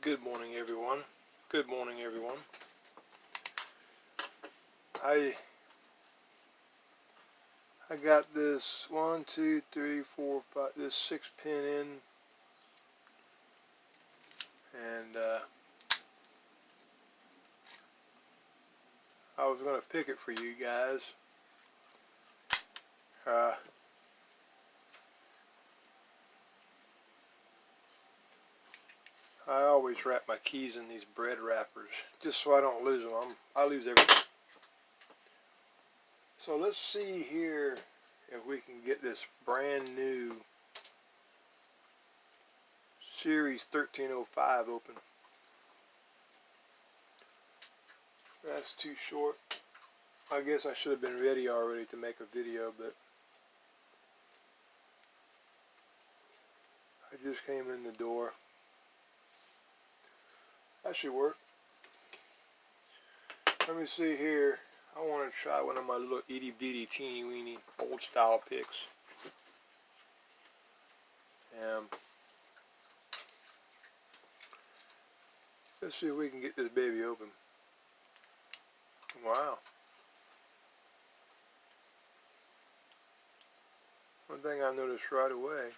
Good morning, everyone. Good morning, everyone. I got this 1, 2, 3, 4, 5, this 6-pin in, and I was going to pick it for you guys. I always wrap my keys in these bread wrappers just so I don't lose them. I lose everything. So let's see here if we can get this brand new Series 1305 open. That's too short. I guess I should have been ready already to make a video, but I just came in the door. That should work. Let me see here. I want to try one of my little itty bitty teeny weeny old style picks. Let's see if we can get this baby open. Wow. One thing I noticed right away.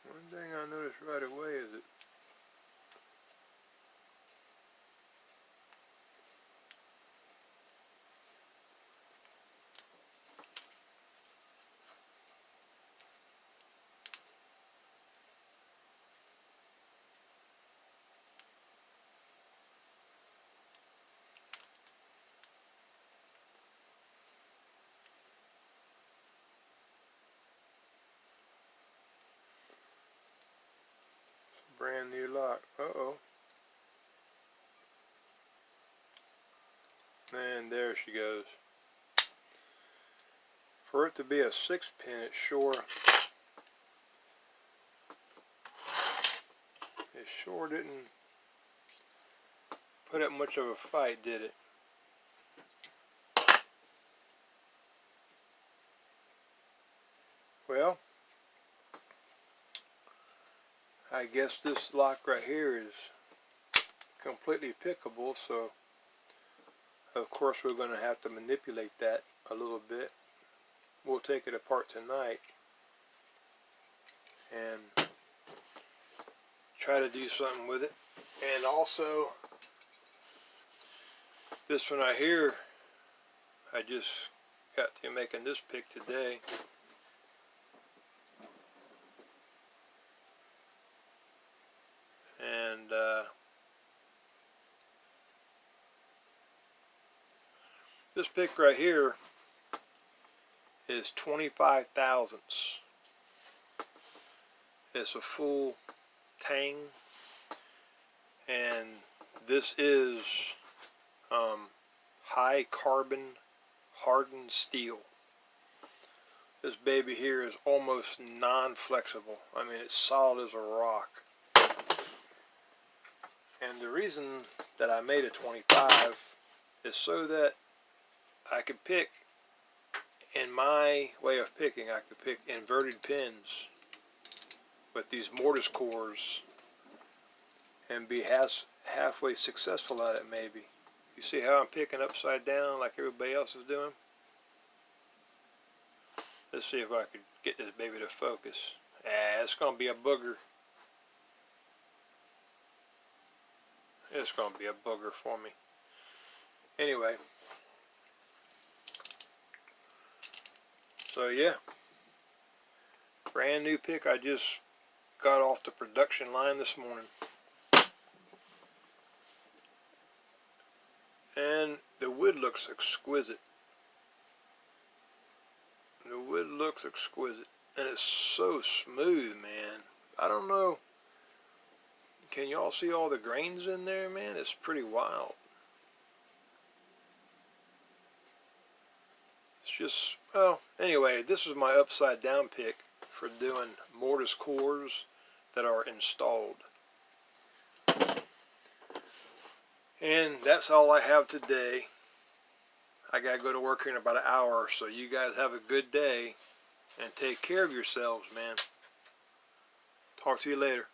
One thing I noticed right away is that brand new lock. Uh-oh. And there she goes. For it to be a 6-pin, it sure didn't put up much of a fight, did it? Well, I guess this lock right here is completely pickable, so of course we're going to have to manipulate that a little bit. We'll take it apart tonight and try to do something with it. And also, this one right here, I just got to making this pick today. And this pick right here is 25 thousandths. It's a full tang, and this is high carbon hardened steel. This baby here is almost non-flexible. I mean, it's solid as a rock. And the reason that I made a 25 is so that I could pick, in my way of picking, I could pick inverted pins with these mortis cores and be halfway successful at it, maybe. You see how I'm picking upside down like everybody else is doing? Let's see if I could get this baby to focus. It's going to be a booger. It's going to be a booger for me. Anyway. So yeah. Brand new pick I just got off the production line this morning. And the wood looks exquisite. The wood looks exquisite. And it's so smooth, man. I don't know. Can y'all see all the grains in there, man? It's pretty wild. just, well, anyway, this was my upside down pick for doing mortise cores that are installed. And that's all I have today. I gotta go to work here in about an hour, so you guys have a good day and take care of yourselves, man. Talk to you later.